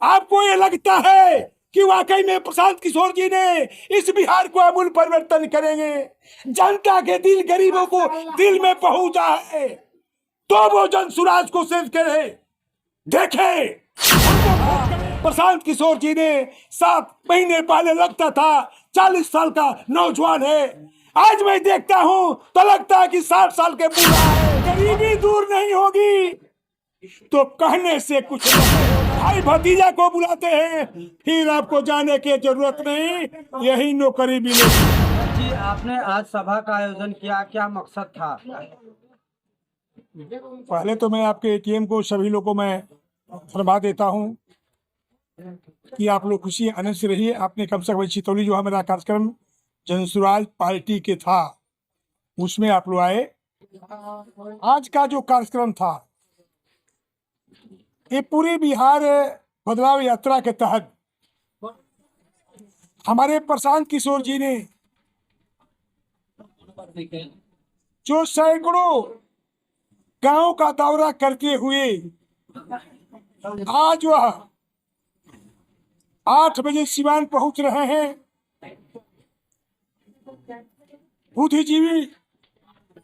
आपको ये लगता है कि वाकई में प्रशांत किशोर जी ने इस बिहार को आमूल परिवर्तन करेंगे? जनता के दिल, गरीबों को दिल में पहुंचा है तो वो जन सुराज को सेव करे। देखे प्रशांत किशोर जी ने 7 महीने पहले लगता था 40 साल का नौजवान है, आज मैं देखता हूं तो लगता है कि 60 साल के बूढ़ा है। गरीबी दूर नहीं होगी तो कहने से कुछ नहीं। भाई भतीजा को बुलाते हैं, फिर आपको जाने की जरूरत नहीं, यही नौकरी मिलेगी। जी, आपने आज सभा का आयोजन किया, क्या मकसद था? पहले तो मैं आपके एटीएम को सभी लोगों को मैं धन्यवाद देता हूं कि आप लोग खुशी आनंद से रहिए। आपने कम से कम चितौली जो हमारा कार्यक्रम जनसुराज पार्टी के था उसमें आप लोग आए। आज का जो कार्यक्रम था ये पूरे बिहार बदलाव यात्रा के तहत हमारे प्रशांत किशोर जी ने जो सैकड़ों गांव का दौरा करते हुए आज वह 8 बजे सिवान पहुंच रहे हैं। बुद्धिजीवी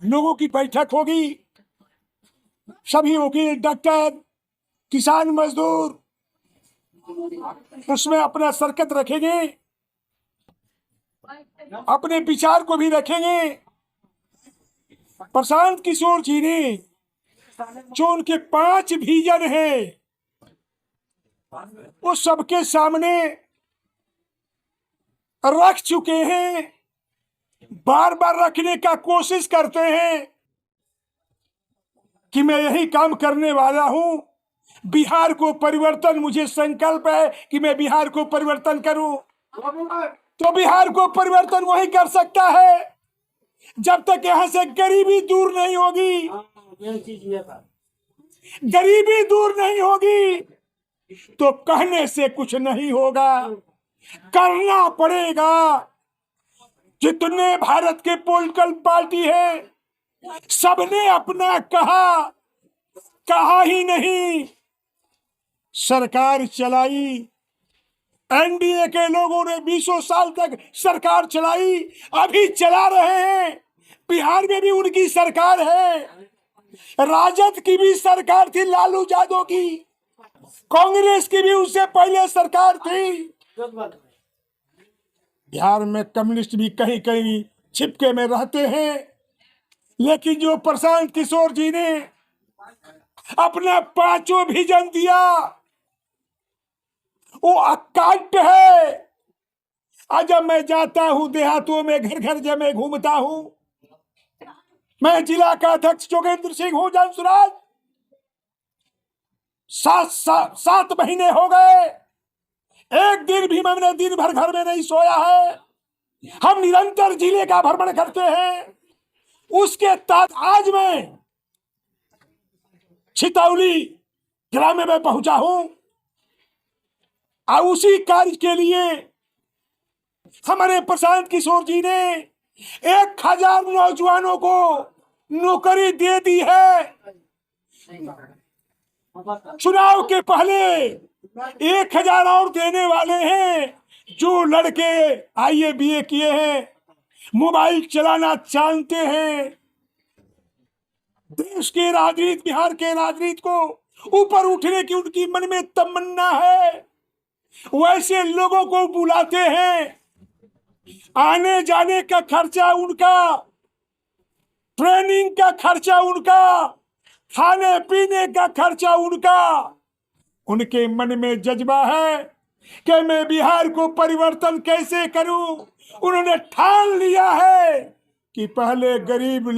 लोगों की बैठक होगी, सभी वकील, डॉक्टर, किसान, मजदूर उसमें अपना शिरकत रखेंगे, अपने विचार को भी रखेंगे। प्रशांत किशोर जी ने जो उनके 5 विजन है वो सबके सामने रख चुके हैं, बार बार रखने का कोशिश करते हैं कि मैं यही काम करने वाला हूं, बिहार को परिवर्तन, मुझे संकल्प है कि मैं बिहार को परिवर्तन करूं। तो बिहार को परिवर्तन वही कर सकता है जब तक यहां से गरीबी दूर नहीं होगी। गरीबी दूर नहीं होगी तो कहने से कुछ नहीं होगा, करना पड़ेगा। जितने भारत के पॉलिटिकल पार्टी है सबने अपना कहा ही नहीं, सरकार चलाई। एनडीए के लोगों ने 20 साल तक सरकार चलाई, अभी चला रहे हैं। बिहार में भी उनकी सरकार है, राजद की भी सरकार थी, लालू यादव की, कांग्रेस की भी उससे पहले सरकार थी। बिहार में कम्युनिस्ट भी कहीं कहीं छिपके में रहते हैं, लेकिन जो प्रशांत किशोर जी ने अपना 5 विजन दिया वो अकाट्य है। आज जब मैं जाता हूं देहातों में, घर घर जब मैं घूमता हूं, मैं जिला का अध्यक्ष जोगेंद्र सिंह हूं जनसुराज। 7 महीने हो गए, एक दिन भी मैंने दिन भर घर में नहीं सोया है। हम निरंतर जिले का भ्रमण करते हैं। उसके तहत आज मैं चितौली जिला में मैं पहुंचा हूं और उसी कार्य के लिए हमारे प्रशांत किशोर जी ने 1000 नौजवानों को नौकरी दे दी है। चुनाव के पहले 1000 और देने वाले हैं। जो लड़के आईए बीए किए हैं, मोबाइल चलाना जानते हैं, देश के राजनीति, बिहार के राजनीति को ऊपर उठने की उनकी मन में तमन्ना है, वैसे लोगों को बुलाते हैं। आने जाने का खर्चा उनका, ट्रेनिंग का खर्चा उनका, खाने पीने का खर्चा उनका। उनके मन में जज्बा है कि मैं बिहार को परिवर्तन कैसे करूं। उन्होंने ठान लिया है कि पहले गरीब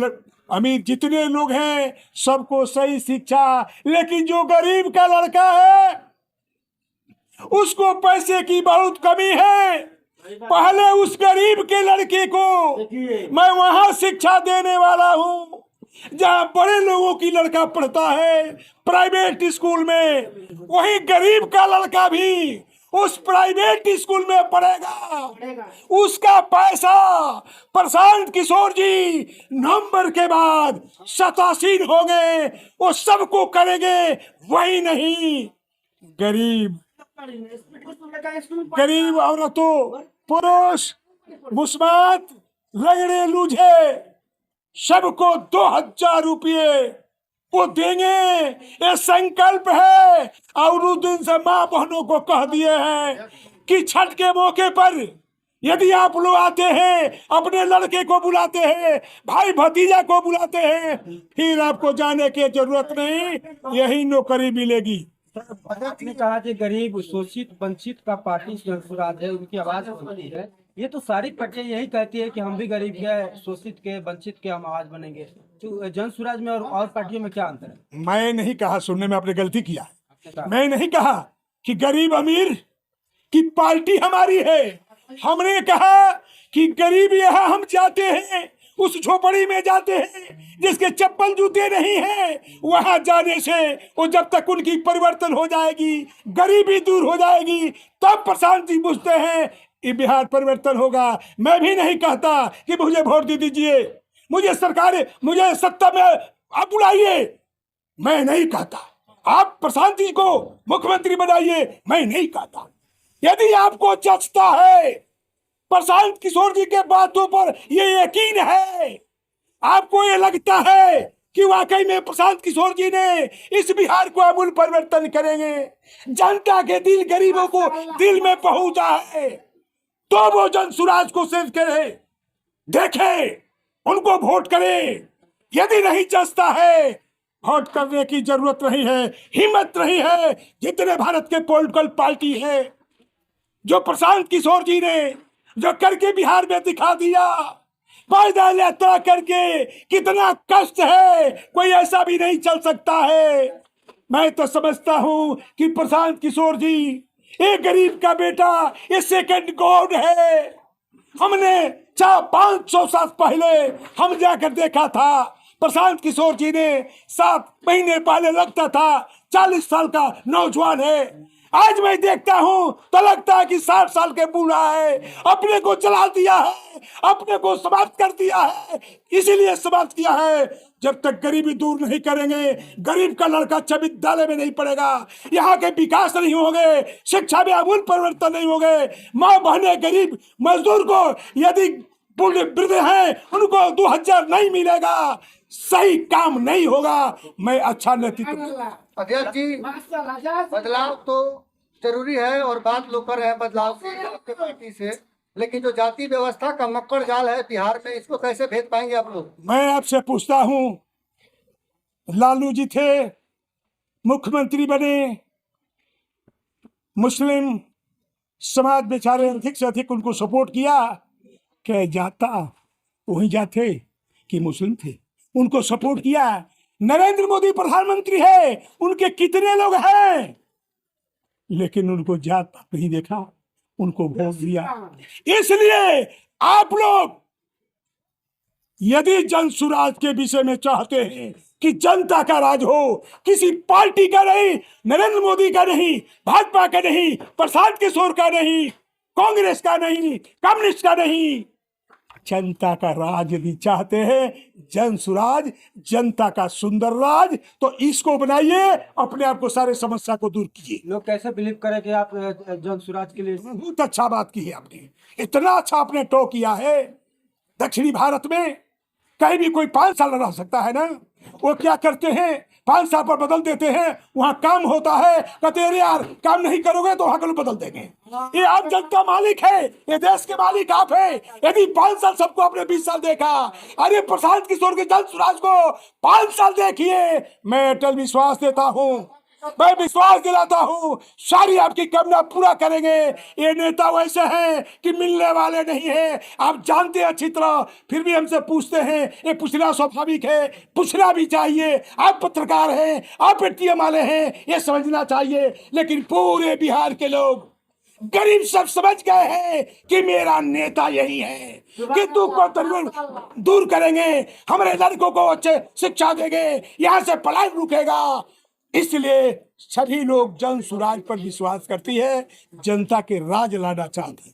अमीर जितने लोग हैं सबको सही शिक्षा, लेकिन जो गरीब का लड़का है उसको पैसे की बहुत कमी है। पहले उस गरीब के लड़के को मैं वहां शिक्षा देने वाला हूं जहां बड़े लोगों की लड़का पढ़ता है प्राइवेट स्कूल में, वही गरीब का लड़का भी उस प्राइवेट स्कूल में पढ़ेगा। उसका पैसा प्रशांत किशोर जी नवंबर के बाद सतासीन हो गए, वो सबको करेंगे। वही नहीं, गरीब गरीब औरतों, पुरुष, मुस्मात, रगड़े लूझे सबको 2000 रुपये वो देंगे, ये संकल्प है। और उस दिन से माँ बहनों को कह दिए हैं कि छठ के मौके पर यदि आप लोग आते हैं, अपने लड़के को बुलाते हैं, भाई भतीजा को बुलाते हैं, फिर आपको जाने की जरूरत नहीं, यही नौकरी मिलेगी। आपने कहा कि गरीब शोषित वंचित का पार्टी जनसुराज है, उनकी आवाज बनती है। ये तो सारी पार्टियां यही कहती है कि हम भी गरीब के, शोषित के, वंचित के हम आवाज बनेंगे। तो जनसुराज में और पार्टियों में क्या अंतर है? मैं नहीं कहा, सुनने में आपने गलती किया है। आपने कहा मैं नहीं कहा कि गरीब अमीर की पार्टी हमारी है। हमने कहा कि गरीब यहाँ हम जाते हैं, उस झोपड़ी में जाते हैं जिसके चप्पल जूते नहीं हैं, वहां जाने से वो जब तक उनकी परिवर्तन हो जाएगी, गरीबी दूर हो जाएगी, तब प्रशांत जी पूछते हैं ये बिहार परिवर्तन होगा। मैं भी नहीं कहता कि मुझे वोट दे दीजिए, मुझे सरकार, मुझे सत्ता में आप बुलाइए, मैं नहीं कहता। आप प्रशांत जी को मुख्यमंत्री बनाइए, मैं नहीं कहता। यदि आपको जचता है, प्रशांत किशोर जी के बातों पर ये यकीन है, आपको ये लगता है कि वाकई में प्रशांत किशोर जी ने इस बिहार को आमूल परिवर्तन करेंगे, जनता के दिल, गरीबों को दिल में पहुंचा है, तो वो जनसुराज को सिर्फ करे, देखे, उनको वोट करे। यदि नहीं जचता है, वोट करने की जरूरत नहीं है, हिम्मत नहीं है। जितने भारत के पॉलिटिकल पार्टी है, जो प्रशांत किशोर जी ने जो करके बिहार में दिखा दिया, पैदल यात्रा करके, कितना कष्ट है, कोई ऐसा भी नहीं चल सकता है। मैं तो समझता हूं कि प्रशांत किशोर जी एक गरीब का बेटा, ये सेकंड गॉड है। हमने 400-500 साल पहले हम जाकर देखा था, प्रशांत किशोर जी ने 7 महीने पहले लगता था 40 साल का नौजवान है। आज मैं देखता हूं तो लगता है कि 60 साल के बूढ़ा है। अपने को जला दिया है, अपने को समाप्त कर दिया है। इसीलिए समाप्त किया है, जब तक गरीबी दूर नहीं करेंगे, गरीब का लड़का अच्छा विद्यालय में नहीं पढ़ेगा, यहाँ के विकास नहीं होंगे, शिक्षा में आमूल परिवर्तन नहीं होंगे, माँ बहने गरीब मजदूर को यदि वृद्ध हैं उनको 2000 नहीं मिलेगा, सही काम नहीं होगा। मैं अच्छा नेतृत्व। अध्यक्ष जी, बदलाव तो जरूरी है और बात लोग कर रहे हैं बदलाव की आपके पार्टी से, लेकिन जो जाति व्यवस्था का मक्कड़ जाल है बिहार में, इसको कैसे भेद पाएंगे आप लोग? मैं आपसे पूछता हूं, लालू जी थे, मुख्यमंत्री बने, मुस्लिम समाज बेचारे अधिक से अधिक उनको सपोर्ट किया। क्या जाता वही जाते कि मुस्लिम थे, उनको सपोर्ट किया। नरेंद्र मोदी प्रधानमंत्री है, उनके कितने लोग हैं, लेकिन उनको जात पात नहीं देखा, उनको वोट दिया। इसलिए आप लोग यदि जनसुराज के विषय में चाहते हैं कि जनता का राज हो, किसी पार्टी का नहीं, नरेंद्र मोदी का नहीं, भाजपा का नहीं, प्रशांत किशोर का नहीं, कांग्रेस का नहीं, कम्युनिस्ट का नहीं, जनता का राज यदि चाहते हैं, जनसुराज, जनता का सुंदर राज, तो इसको बनाइए, अपने आप को सारे समस्या को दूर कीजिए। लोग कैसे बिलीव करें कि आप जनसुराज के लिए? बहुत अच्छा बात की है आपने, इतना अच्छा आपने टो किया है। दक्षिणी भारत में कहीं भी कोई 5 साल रह सकता है ना, वो क्या करते हैं, 5 साल पर बदल देते हैं। वहां काम होता है, कहते हैं यार काम नहीं करोगे तो वहां को बदल देंगे। ये आप जनता मालिक है, ये देश के मालिक आप है। यदि 5 साल सबको आपने 20 साल देखा, अरे प्रशांत किशोर के जनसुराज को 5 साल देखिए। मैं अटल विश्वास देता हूँ, मैं विश्वास दिलाता हूँ, सारी आपकी कामना पूरा करेंगे। ये नेता वैसे हैं कि मिलने वाले नहीं हैं, आप जानते हैं अच्छी तरह, फिर भी हमसे पूछते हैं। ये पूछना स्वाभाविक है, पूछना भी चाहिए। आप पत्रकार हैं, आप एटीएम वाले हैं, ये समझना चाहिए। लेकिन पूरे बिहार के लोग, गरीब सब समझ गए हैं कि मेरा नेता यही है कि दुख को दूर करेंगे, हमारे लड़कों को अच्छे शिक्षा देंगे, यहाँ से पलायन रुकेगा। इसलिए सभी लोग जनसुराज पर विश्वास करती है, जनता के राज लाना चाहती है।